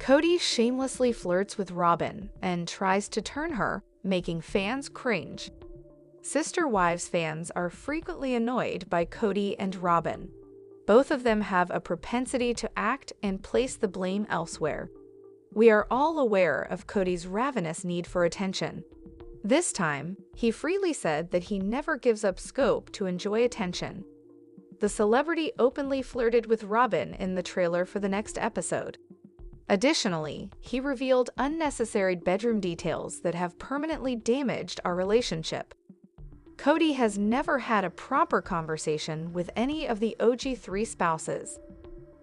Kody shamelessly flirts with Robyn and tries to turn her, making fans cringe. Sister Wives fans are frequently annoyed by Kody and Robyn. Both of them have a propensity to act and place the blame elsewhere. We are all aware of Kody's ravenous need for attention. This time, he freely said that he never gives up scope to enjoy attention. The celebrity openly flirted with Robyn in the trailer for the next episode. Additionally, he revealed unnecessary bedroom details that have permanently damaged our relationship. Kody has never had a proper conversation with any of the OG 3 spouses.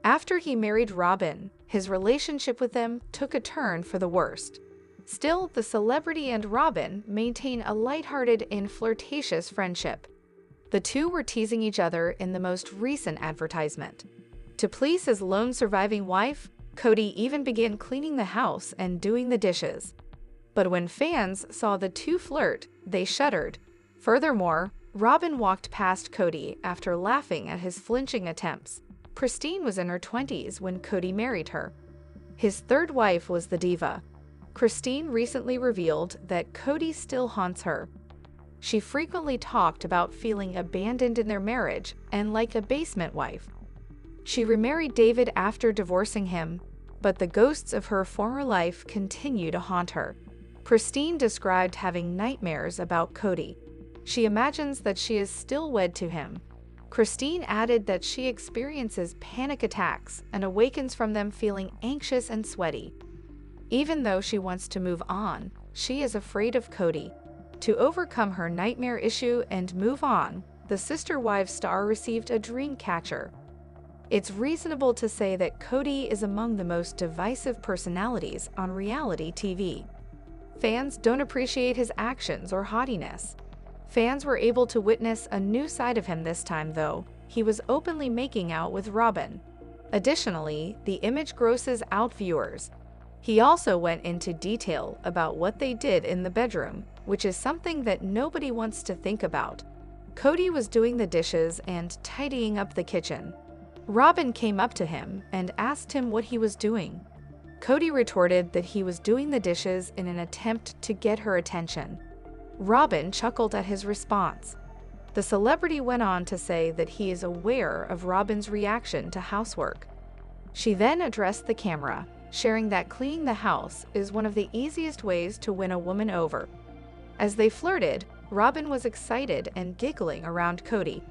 After he married Robyn, his relationship with them took a turn for the worst. Still, the celebrity and Robyn maintain a lighthearted and flirtatious friendship. The two were teasing each other in the most recent advertisement. To please his lone surviving wife, Kody even began cleaning the house and doing the dishes. But when fans saw the two flirt, they shuddered. Furthermore, Robyn walked past Kody after laughing at his flinching attempts. Christine was in her 20s when Kody married her. His third wife was the diva. Christine recently revealed that Kody still haunts her. She frequently talked about feeling abandoned in their marriage and like a basement wife. She remarried David after divorcing him, but the ghosts of her former life continue to haunt her. Christine described having nightmares about Kody. She imagines that she is still wed to him. Christine added that she experiences panic attacks and awakens from them feeling anxious and sweaty. Even though she wants to move on, she is afraid of Kody. To overcome her nightmare issue and move on, the Sister Wives star received a dream catcher. It's reasonable to say that Kody is among the most divisive personalities on reality TV. Fans don't appreciate his actions or haughtiness. Fans were able to witness a new side of him this time, though. He was openly making out with Robyn. Additionally, the image grosses out viewers. He also went into detail about what they did in the bedroom, which is something that nobody wants to think about. Kody was doing the dishes and tidying up the kitchen. Robyn came up to him and asked him what he was doing. Kody retorted that he was doing the dishes in an attempt to get her attention. Robyn chuckled at his response. The celebrity went on to say that he is aware of Robyn's reaction to housework. She then addressed the camera, sharing that cleaning the house is one of the easiest ways to win a woman over. As they flirted, Robyn was excited and giggling around Kody.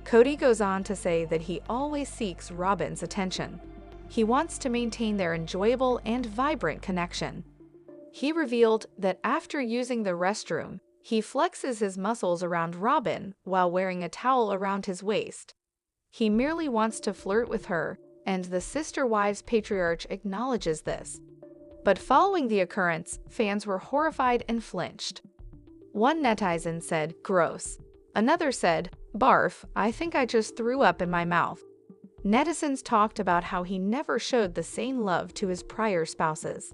Kody goes on to say that he always seeks Robyn's attention. He wants to maintain their enjoyable and vibrant connection. He revealed that after using the restroom, he flexes his muscles around Robyn while wearing a towel around his waist. He merely wants to flirt with her, and the Sister Wives patriarch acknowledges this. But following the occurrence, fans were horrified and flinched. One netizen said, "Gross." Another said, "Barf, I think I just threw up in my mouth." Netizens talked about how he never showed the same love to his prior spouses.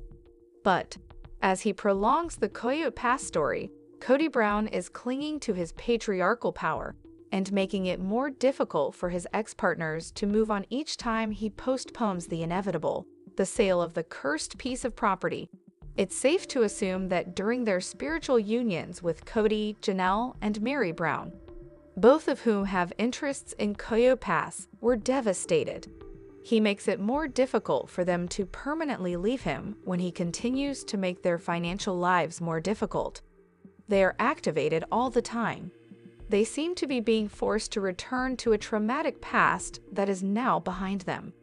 But, as he prolongs the Coyote Pass story, Kody Brown is clinging to his patriarchal power and making it more difficult for his ex-partners to move on each time he postpones the inevitable, the sale of the cursed piece of property. It's safe to assume that during their spiritual unions with Kody, Janelle, and Mary Brown, both of whom have interests in Coyote Pass, were devastated. He makes it more difficult for them to permanently leave him when he continues to make their financial lives more difficult. They are activated all the time. They seem to be being forced to return to a traumatic past that is now behind them.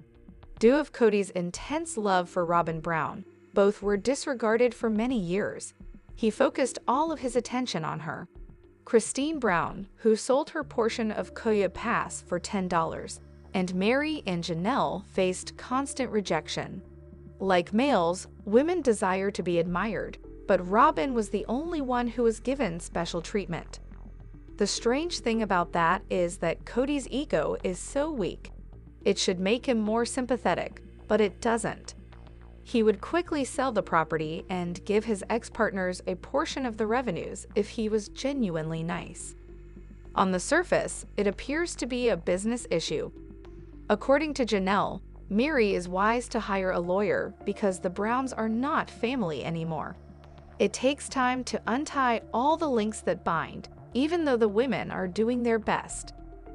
Due to Kody's intense love for Robyn Brown, both were disregarded for many years. He focused all of his attention on her. Christine Brown, who sold her portion of Coyote Pass for $10, and Mary and Janelle faced constant rejection. Like males, women desire to be admired, but Robyn was the only one who was given special treatment. The strange thing about that is that Kody's ego is so weak. It should make him more sympathetic, but it doesn't. He would quickly sell the property and give his ex-partners a portion of the revenues if he was genuinely nice. On the surface, it appears to be a business issue. According to Janelle, Mary is wise to hire a lawyer because the Browns are not family anymore. It takes time to untie all the links that bind, even though the women are doing their best.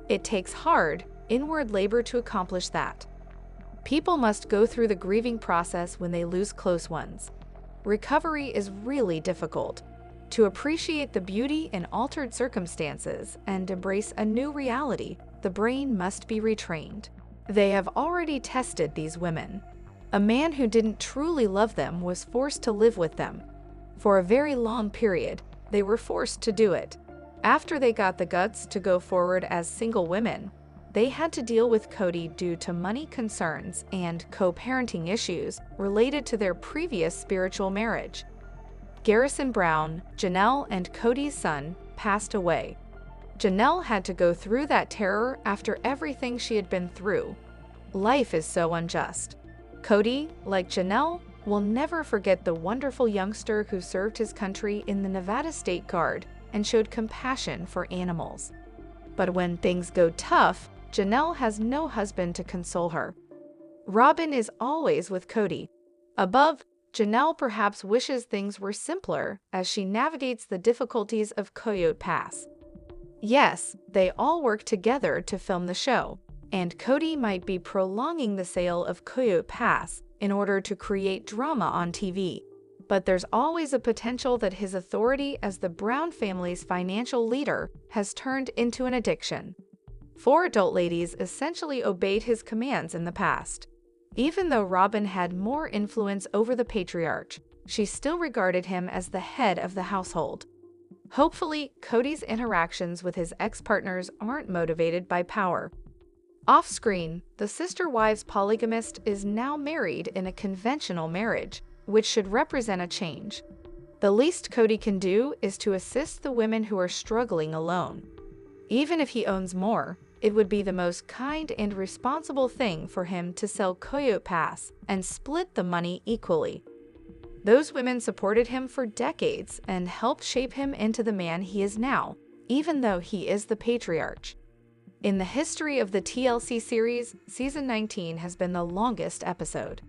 It takes hard, inward labor to accomplish that. People must go through the grieving process when they lose close ones. Recovery is really difficult. To appreciate the beauty in altered circumstances and embrace a new reality, the brain must be retrained. They have already tested these women. A man who didn't truly love them was forced to live with them. For a very long period, they were forced to do it. After they got the guts to go forward as single women, they had to deal with Kody due to money concerns and co-parenting issues related to their previous spiritual marriage. Garrison Brown, Janelle and Kody's son, passed away. Janelle had to go through that terror after everything she had been through. Life is so unjust. Kody, like Janelle, will never forget the wonderful youngster who served his country in the Nevada State Guard and showed compassion for animals. But when things go tough, Janelle has no husband to console her. Robyn is always with Kody. Above, Janelle perhaps wishes things were simpler as she navigates the difficulties of Coyote Pass. Yes, they all work together to film the show, and Kody might be prolonging the sale of Coyote Pass in order to create drama on TV. But there's always a potential that his authority as the Brown family's financial leader has turned into an addiction. 4 adult ladies essentially obeyed his commands in the past. Even though Robyn had more influence over the patriarch, she still regarded him as the head of the household. Hopefully, Kody's interactions with his ex-partners aren't motivated by power. Off-screen, the sister wives polygamist is now married in a conventional marriage, which should represent a change. The least Kody can do is to assist the women who are struggling alone. Even if he owns more, it would be the most kind and responsible thing for him to sell Coyote Pass and split the money equally. Those women supported him for decades and helped shape him into the man he is now, even though he is the patriarch. In the history of the TLC series, Season 19 has been the longest episode.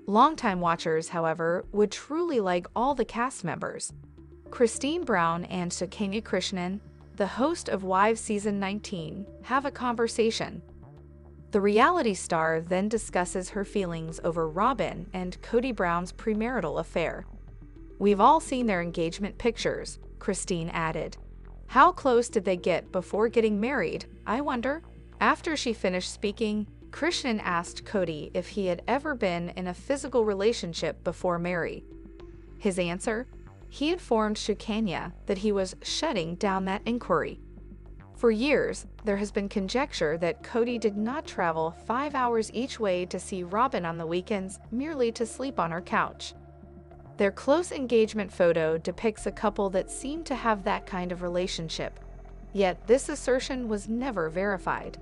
Longtime watchers, however, would truly like all the cast members. Christine Brown and Sukanya Krishnan, the host of Wives Season 19, have a conversation. The reality star then discusses her feelings over Robyn and Kody Brown's premarital affair. "We've all seen their engagement pictures," Christine added. "How close did they get before getting married, I wonder?" After she finished speaking, Krishnan asked Kody if he had ever been in a physical relationship before Mary. His answer? He informed Sukanya that he was shutting down that inquiry. For years, there has been conjecture that Kody did not travel 5 hours each way to see Robyn on the weekends merely to sleep on her couch. Their close engagement photo depicts a couple that seemed to have that kind of relationship. Yet this assertion was never verified.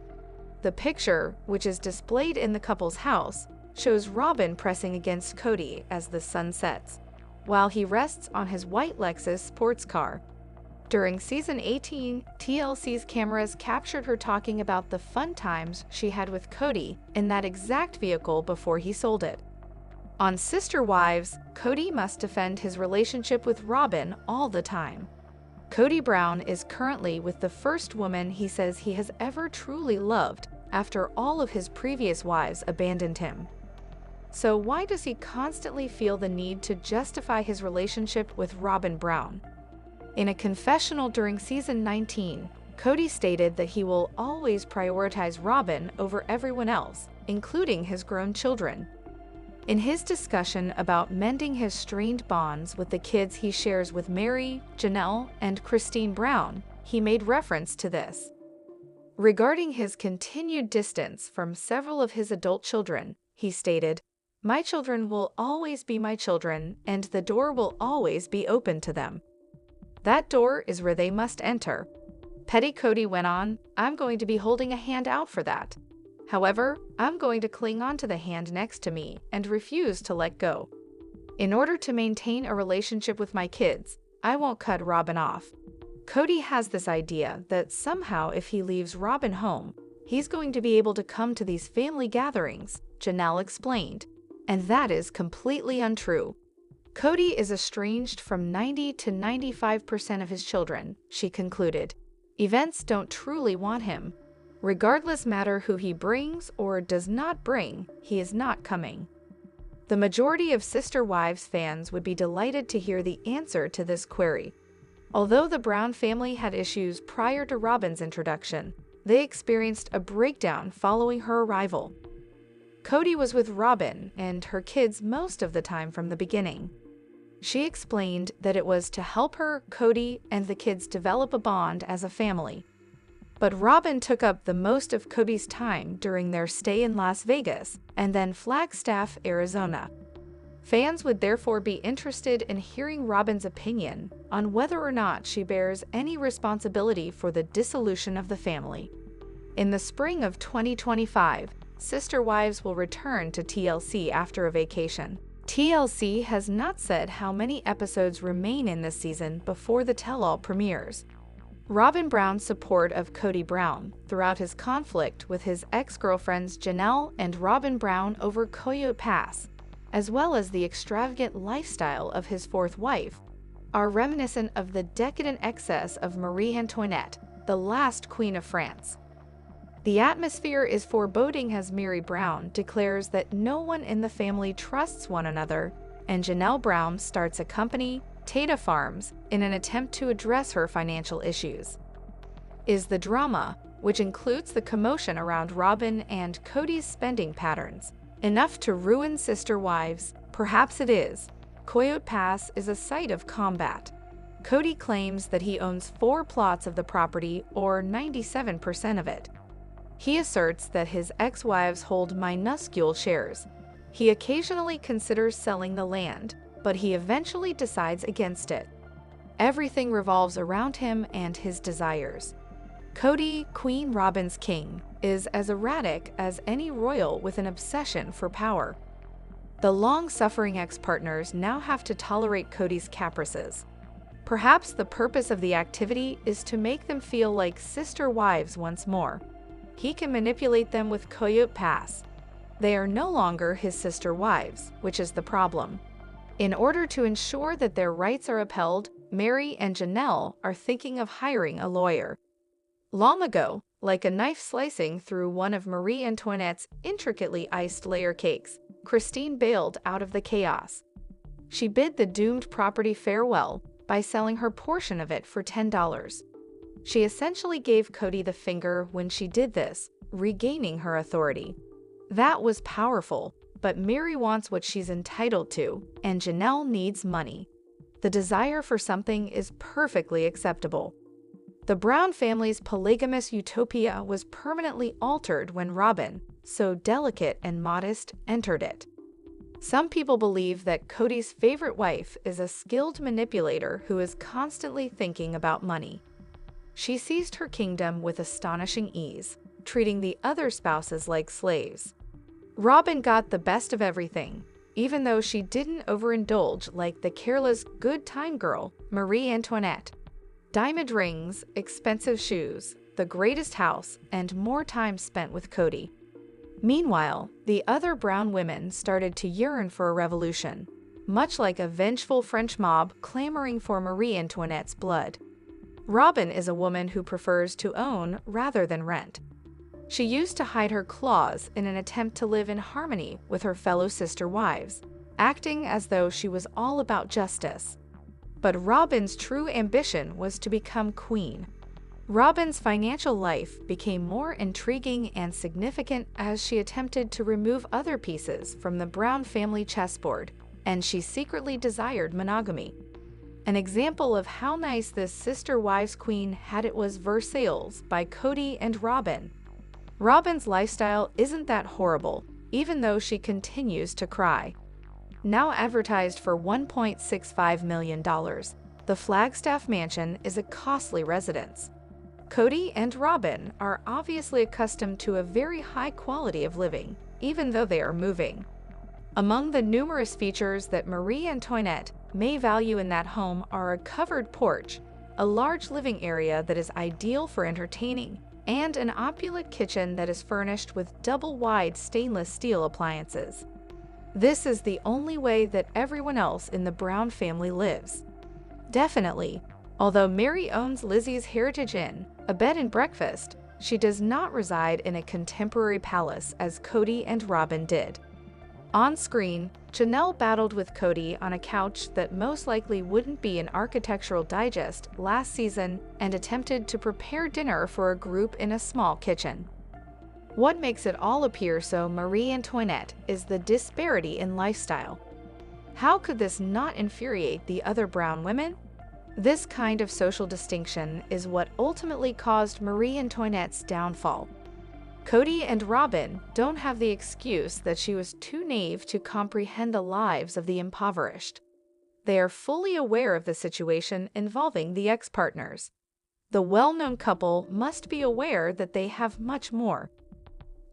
The picture, which is displayed in the couple's house, shows Robyn pressing against Kody as the sun sets, while he rests on his white Lexus sports car. During Season 18, TLC's cameras captured her talking about the fun times she had with Kody in that exact vehicle before he sold it. On Sister Wives, Kody must defend his relationship with Robyn all the time. Kody Brown is currently with the first woman he says he has ever truly loved after all of his previous wives abandoned him. So why does he constantly feel the need to justify his relationship with Robyn Brown? In a confessional during Season 19, Kody stated that he will always prioritize Robyn over everyone else, including his grown children. In his discussion about mending his strained bonds with the kids he shares with Mary, Janelle, and Christine Brown, he made reference to this. Regarding his continued distance from several of his adult children, he stated, "My children will always be my children, and the door will always be open to them. That door is where they must enter." Petty Kody went on, "I'm going to be holding a hand out for that. However, I'm going to cling on to the hand next to me and refuse to let go. In order to maintain a relationship with my kids, I won't cut Robyn off." Kody has this idea that somehow if he leaves Robyn home, he's going to be able to come to these family gatherings Janelle explained. And that is completely untrue. Kody is estranged from 90 to 95% of his children, she concluded. Events don't truly want him. Regardless matter who he brings or does not bring, he is not coming. The majority of Sister Wives fans would be delighted to hear the answer to this query. Although the Brown family had issues prior to Robyn's introduction, they experienced a breakdown following her arrival. Kody was with Robyn and her kids most of the time from the beginning. She explained that it was to help her, Kody, and the kids develop a bond as a family. But Robyn took up the most of Kody's time during their stay in Las Vegas and then Flagstaff, Arizona. Fans would therefore be interested in hearing Robyn's opinion on whether or not she bears any responsibility for the dissolution of the family. In the spring of 2025, Sister Wives will return to TLC after a vacation. TLC has not said how many episodes remain in this season before the tell-all premieres. Robyn Brown's support of Kody Brown throughout his conflict with his ex-girlfriends Janelle and Robyn Brown over Coyote Pass, as well as the extravagant lifestyle of his fourth wife, are reminiscent of the decadent excess of Marie Antoinette, the last Queen of France. The atmosphere is foreboding as Mary Brown declares that no one in the family trusts one another, and Janelle Brown starts a company, Tata Farms, in an attempt to address her financial issues. Is the drama, which includes the commotion around Robyn and Kody's spending patterns, enough to ruin Sister Wives? Perhaps it is. Coyote Pass is a site of combat. Kody claims that he owns 4 plots of the property, or 97% of it. He asserts that his ex-wives hold minuscule shares. He occasionally considers selling the land, but he eventually decides against it. Everything revolves around him and his desires. Kody, Queen Robyn's king, is as erratic as any royal with an obsession for power. The long-suffering ex-partners now have to tolerate Kody's caprices. Perhaps the purpose of the activity is to make them feel like sister wives once more. He can manipulate them with Coyote Pass. They are no longer his sister wives, which is the problem. In order to ensure that their rights are upheld, Mary and Janelle are thinking of hiring a lawyer. Long ago, like a knife slicing through one of Marie Antoinette's intricately iced layer cakes, Christine bailed out of the chaos. She bid the doomed property farewell by selling her portion of it for $10. She essentially gave Kody the finger when she did this, regaining her authority. That was powerful, but Mary wants what she's entitled to, and Janelle needs money. The desire for something is perfectly acceptable. The Brown family's polygamous utopia was permanently altered when Robyn, so delicate and modest, entered it. Some people believe that Kody's favorite wife is a skilled manipulator who is constantly thinking about money. She seized her kingdom with astonishing ease, treating the other spouses like slaves. Robyn got the best of everything, even though she didn't overindulge like the careless good-time girl, Marie Antoinette. Diamond rings, expensive shoes, the greatest house, and more time spent with Kody. Meanwhile, the other Brown women started to yearn for a revolution, much like a vengeful French mob clamoring for Marie Antoinette's blood. Robyn is a woman who prefers to own rather than rent. She used to hide her claws in an attempt to live in harmony with her fellow sister wives, acting as though she was all about justice. But Robyn's true ambition was to become queen. Robyn's financial life became more intriguing and significant as she attempted to remove other pieces from the Brown family chessboard, and she secretly desired monogamy. An example of how nice this sister wives queen had it was Versailles by Kody and Robyn. Robyn's lifestyle isn't that horrible, even though she continues to cry. Now advertised for $1.65 million, the Flagstaff mansion is a costly residence. Kody and Robyn are obviously accustomed to a very high quality of living, even though they are moving. Among the numerous features that Marie Antoinette may value in that home are a covered porch, a large living area that is ideal for entertaining, and an opulent kitchen that is furnished with double-wide stainless steel appliances. This is the only way that everyone else in the Brown family lives. Definitely, although Mary owns Lizzie's Heritage Inn, a bed and breakfast, she does not reside in a contemporary palace as Cody and Robyn did. On screen, Janelle battled with Cody on a couch that most likely wouldn't be an Architectural Digest last season and attempted to prepare dinner for a group in a small kitchen. What makes it all appear so Marie Antoinette is the disparity in lifestyle. How could this not infuriate the other Brown women? This kind of social distinction is what ultimately caused Marie Antoinette's downfall. Cody and Robyn don't have the excuse that she was too naive to comprehend the lives of the impoverished. They are fully aware of the situation involving the ex-partners. The well-known couple must be aware that they have much more.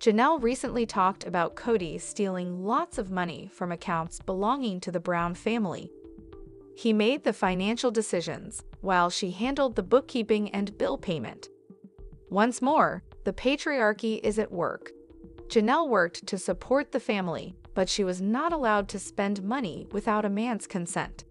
Janelle recently talked about Cody stealing lots of money from accounts belonging to the Brown family. He made the financial decisions, while she handled the bookkeeping and bill payment. Once more, the patriarchy is at work. Janelle worked to support the family, but she was not allowed to spend money without a man's consent.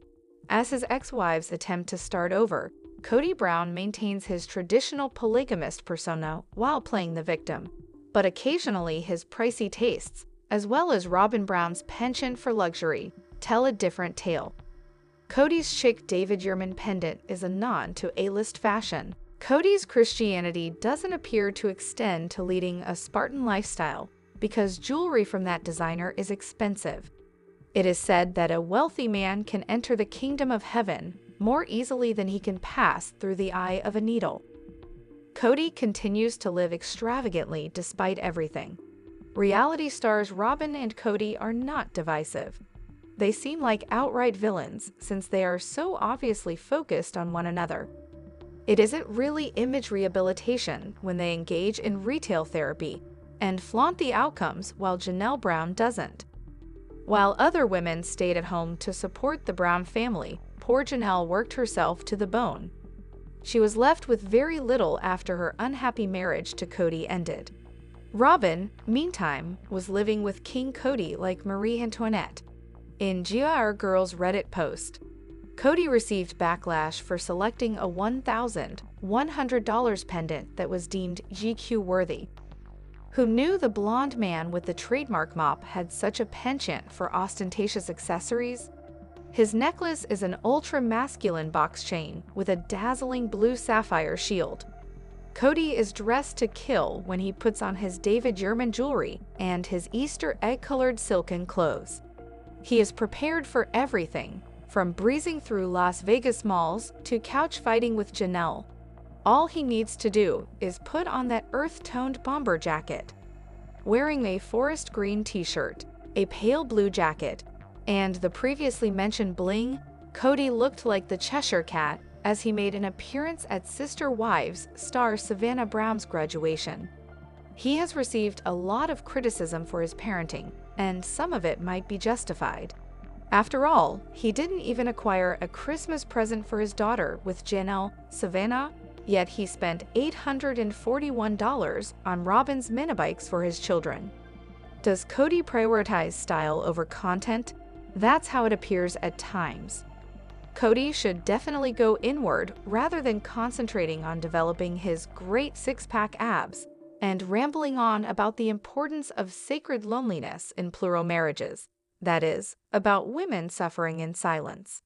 As his ex-wives attempt to start over, Cody Brown maintains his traditional polygamist persona while playing the victim. But occasionally his pricey tastes, as well as Robyn Brown's penchant for luxury, tell a different tale. Cody's chic David Yurman pendant is a nod to A-list fashion. Cody's Christianity doesn't appear to extend to leading a Spartan lifestyle because jewelry from that designer is expensive. It is said that a wealthy man can enter the kingdom of heaven more easily than he can pass through the eye of a needle. Cody continues to live extravagantly despite everything. Reality stars Robyn and Cody are not divisive. They seem like outright villains since they are so obviously focused on one another. It isn't really image rehabilitation when they engage in retail therapy and flaunt the outcomes while Janelle Brown doesn't. While other women stayed at home to support the Brown family, poor Janelle worked herself to the bone. She was left with very little after her unhappy marriage to Cody ended. Robyn, meantime, was living with King Cody like Marie Antoinette. In GR Girls Reddit post, Cody received backlash for selecting a $1,100 pendant that was deemed GQ-worthy. Who knew the blonde man with the trademark mop had such a penchant for ostentatious accessories? His necklace is an ultra-masculine box chain with a dazzling blue sapphire shield. Cody is dressed to kill when he puts on his David Yurman jewelry and his Easter egg-colored silken clothes. He is prepared for everything, from breezing through Las Vegas malls to couch fighting with Janelle. All he needs to do is put on that earth-toned bomber jacket. Wearing a forest green t-shirt, a pale blue jacket, and the previously mentioned bling, Cody looked like the Cheshire Cat as he made an appearance at Sister Wives star Savannah Brown's graduation. He has received a lot of criticism for his parenting, and some of it might be justified. After all, he didn't even acquire a Christmas present for his daughter with Janelle, Savannah, yet he spent $841 on Robyn's minibikes for his children. Does Cody prioritize style over content? That's how it appears at times. Cody should definitely go inward rather than concentrating on developing his great six-pack abs and rambling on about the importance of sacred loneliness in plural marriages. That is, about women suffering in silence.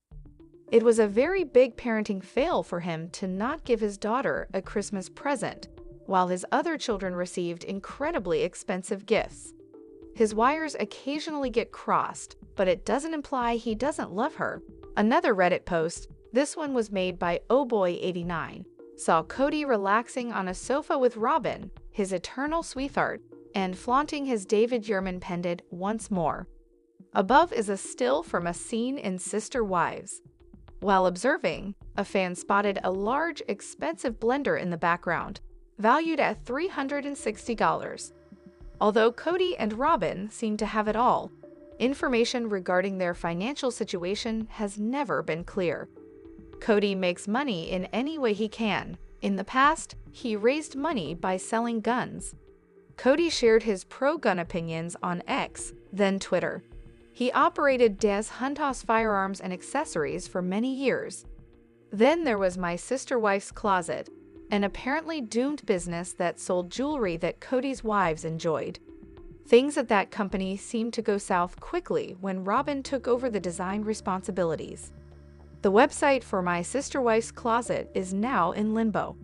It was a very big parenting fail for him to not give his daughter a Christmas present, while his other children received incredibly expensive gifts. His wires occasionally get crossed, but it doesn't imply he doesn't love her. Another Reddit post, this one was made by ohboy89, saw Cody relaxing on a sofa with Robyn, his eternal sweetheart, and flaunting his David Yurman pendant once more. Above is a still from a scene in Sister Wives. While observing, a fan spotted a large, expensive blender in the background, valued at $360. Although Cody and Robyn seem to have it all, information regarding their financial situation has never been clear. Kody makes money in any way he can. In the past, he raised money by selling guns. Kody shared his pro-gun opinions on X, then Twitter. He operated Des Huntos firearms and accessories for many years. Then there was My Sister Wife's Closet, an apparently doomed business that sold jewelry that Kody's wives enjoyed. Things at that company seemed to go south quickly when Robyn took over the design responsibilities. The website for My Sister Wife's Closet is now in limbo.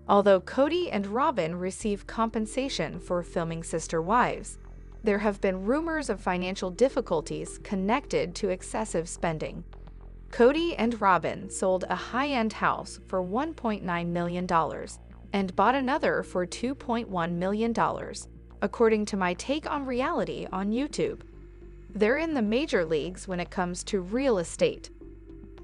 Although Kody and Robyn receive compensation for filming Sister Wives, there have been rumors of financial difficulties connected to excessive spending. Kody and Robyn sold a high-end house for $1.9 million and bought another for $2.1 million, according to My Take on Reality on YouTube. They're in the major leagues when it comes to real estate.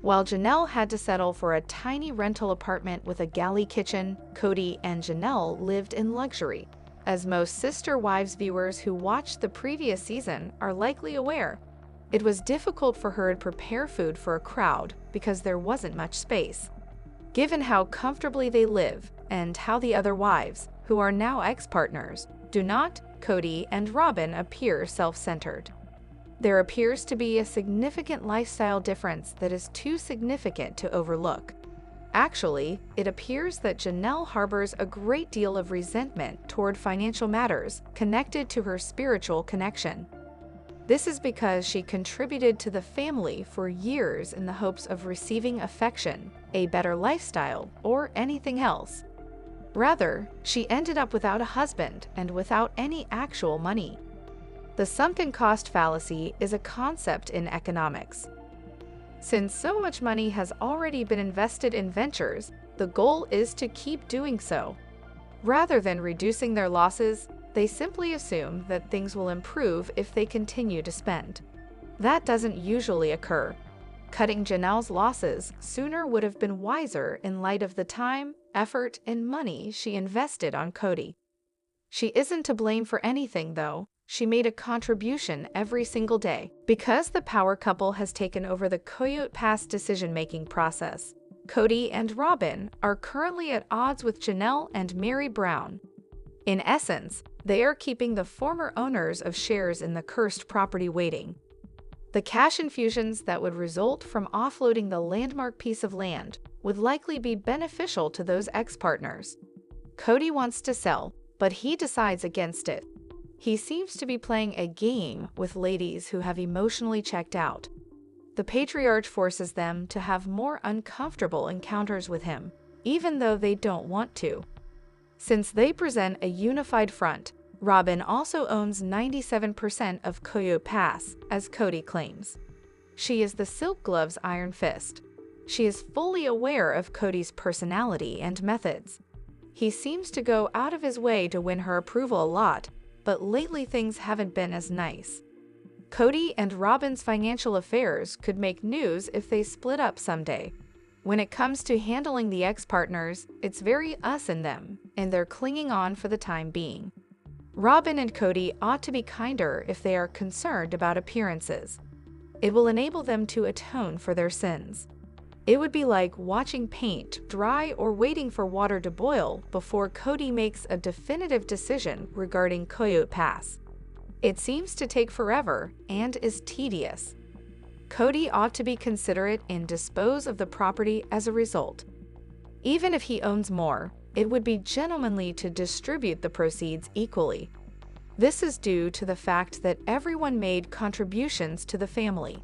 While Janelle had to settle for a tiny rental apartment with a galley kitchen, Kody and Janelle lived in luxury. As most Sister Wives viewers who watched the previous season are likely aware, it was difficult for her to prepare food for a crowd because there wasn't much space. Given how comfortably they live and how the other wives, who are now ex-partners, do not, Kody and Robyn appear self-centered. There appears to be a significant lifestyle difference that is too significant to overlook. Actually, it appears that Janelle harbors a great deal of resentment toward financial matters connected to her spiritual connection. This is because she contributed to the family for years in the hopes of receiving affection, a better lifestyle, or anything else. Rather, she ended up without a husband and without any actual money. The sunken cost fallacy is a concept in economics. Since so much money has already been invested in ventures, the goal is to keep doing so. Rather than reducing their losses, they simply assume that things will improve if they continue to spend. That doesn't usually occur. Cutting Janelle's losses sooner would have been wiser in light of the time, effort, and money she invested on Kody. She isn't to blame for anything, though. She made a contribution every single day. Because the power couple has taken over the Coyote Pass decision-making process, Kody and Robyn are currently at odds with Janelle and Mary Brown. In essence, they are keeping the former owners of shares in the cursed property waiting. The cash infusions that would result from offloading the landmark piece of land would likely be beneficial to those ex-partners. Kody wants to sell, but he decides against it. He seems to be playing a game with ladies who have emotionally checked out. The patriarch forces them to have more uncomfortable encounters with him, even though they don't want to. Since they present a unified front, Robyn also owns 97% of Coyote Pass, as Kody claims. She is the Silk Glove's iron fist. She is fully aware of Kody's personality and methods. He seems to go out of his way to win her approval a lot, but lately things haven't been as nice. Kody and Robyn's financial affairs could make news if they split up someday. When it comes to handling the ex-partners, it's very us and them, and they're clinging on for the time being. Robyn and Kody ought to be kinder if they are concerned about appearances. It will enable them to atone for their sins. It would be like watching paint dry or waiting for water to boil before Kody makes a definitive decision regarding Coyote Pass. It seems to take forever and is tedious. Kody ought to be considerate and dispose of the property as a result. Even if he owns more, it would be gentlemanly to distribute the proceeds equally. This is due to the fact that everyone made contributions to the family.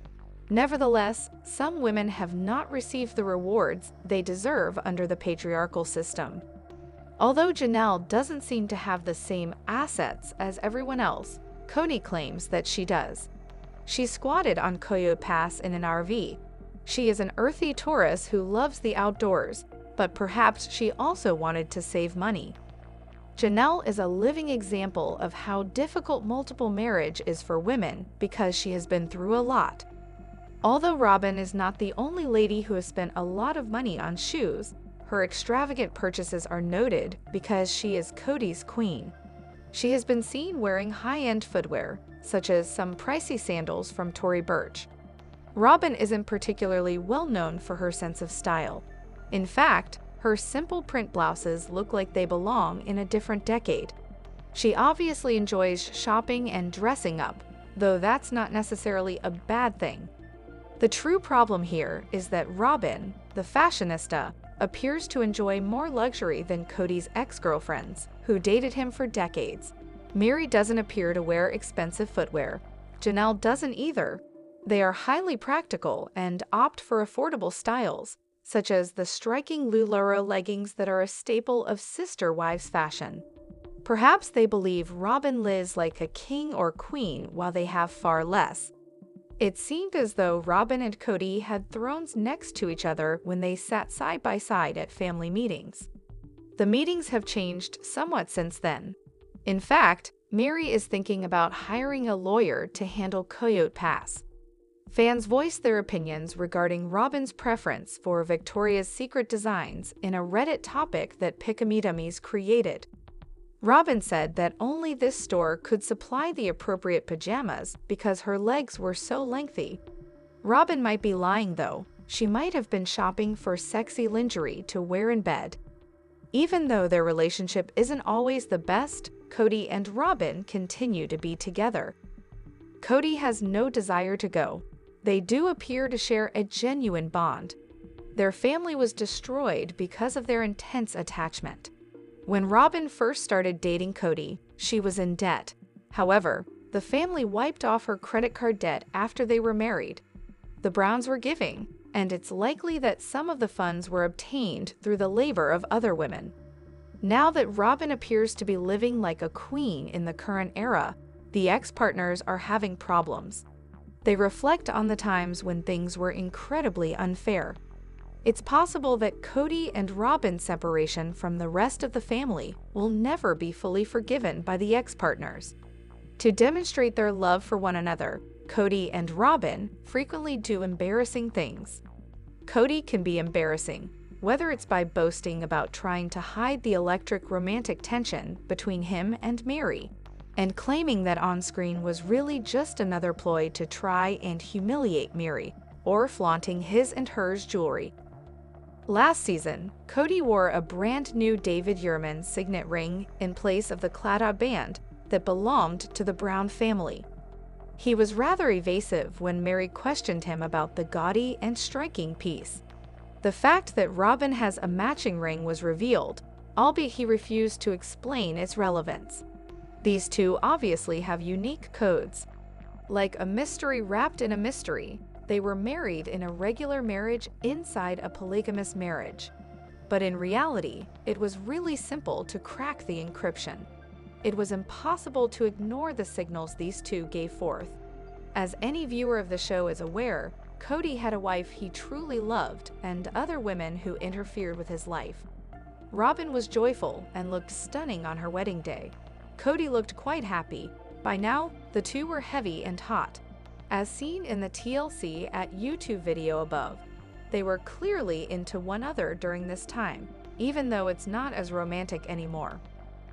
Nevertheless, some women have not received the rewards they deserve under the patriarchal system. Although Janelle doesn't seem to have the same assets as everyone else, Kody claims that she does. She squatted on Coyote Pass in an RV. She is an earthy Taurus who loves the outdoors, but perhaps she also wanted to save money. Janelle is a living example of how difficult multiple marriage is for women because she has been through a lot. Although Robyn is not the only lady who has spent a lot of money on shoes, her extravagant purchases are noted because she is Kody's queen. She has been seen wearing high-end footwear, such as some pricey sandals from Tory Burch. Robyn isn't particularly well known for her sense of style. In fact, her simple print blouses look like they belong in a different decade. She obviously enjoys shopping and dressing up, though that's not necessarily a bad thing. The true problem here is that Robyn, the fashionista, appears to enjoy more luxury than Kody's ex-girlfriends, who dated him for decades. Meri doesn't appear to wear expensive footwear. Janelle doesn't either. They are highly practical and opt for affordable styles, such as the striking LuLaRoe leggings that are a staple of sister wives fashion. Perhaps they believe Robyn lives like a king or queen while they have far less. It seemed as though Robyn and Kody had thrones next to each other when they sat side by side at family meetings. The meetings have changed somewhat since then. In fact, Meri is thinking about hiring a lawyer to handle Coyote Pass. Fans voiced their opinions regarding Robyn's preference for Victoria's Secret designs in a Reddit topic that Pick-A-Me-Dummies created. Robyn said that only this store could supply the appropriate pajamas because her legs were so lengthy. Robyn might be lying though. She might have been shopping for sexy lingerie to wear in bed. Even though their relationship isn't always the best, Kody and Robyn continue to be together. Kody has no desire to go. They do appear to share a genuine bond. Their family was destroyed because of their intense attachment. When Robyn first started dating Kody, she was in debt. However, the family wiped off her credit card debt after they were married. The Browns were giving, and it's likely that some of the funds were obtained through the labor of other women. Now that Robyn appears to be living like a queen in the current era, the ex-partners are having problems. They reflect on the times when things were incredibly unfair. It's possible that Kody and Robyn's separation from the rest of the family will never be fully forgiven by the ex-partners. To demonstrate their love for one another, Kody and Robyn frequently do embarrassing things. Kody can be embarrassing, whether it's by boasting about trying to hide the electric romantic tension between him and Meri, and claiming that on-screen was really just another ploy to try and humiliate Meri, or flaunting his and hers jewelry. Last season, Kody wore a brand new David Yurman signet ring in place of the Claddagh band that belonged to the Brown family. He was rather evasive when Meri questioned him about the gaudy and striking piece. The fact that Robyn has a matching ring was revealed, albeit he refused to explain its relevance. These two obviously have unique codes. Like a mystery wrapped in a mystery, they were married in a regular marriage inside a polygamous marriage. But in reality, it was really simple to crack the encryption. It was impossible to ignore the signals these two gave forth. As any viewer of the show is aware, Kody had a wife he truly loved and other women who interfered with his life. Robyn was joyful and looked stunning on her wedding day. Kody looked quite happy. By now, the two were heavy and hot. As seen in the TLC at YouTube video above, they were clearly into one another during this time, even though it's not as romantic anymore.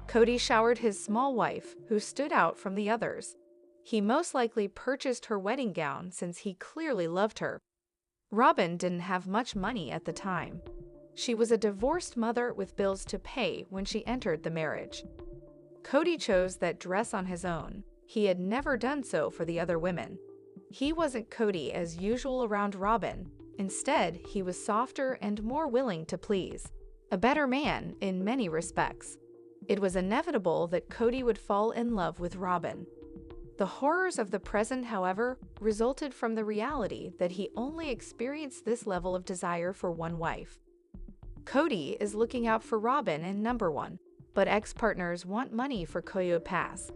Kody showered his small wife, who stood out from the others. He most likely purchased her wedding gown since he clearly loved her. Robyn didn't have much money at the time. She was a divorced mother with bills to pay when she entered the marriage. Kody chose that dress on his own. He had never done so for the other women. He wasn't Kody as usual around Robyn. Instead, he was softer and more willing to please. A better man in many respects. It was inevitable that Kody would fall in love with Robyn. The horrors of the present, however, resulted from the reality that he only experienced this level of desire for one wife. Kody is looking out for Robyn in number one, but ex-partners want money for Coyote Pass.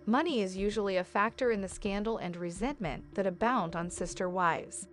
Money is usually a factor in the scandal and resentment that abound on sister wives.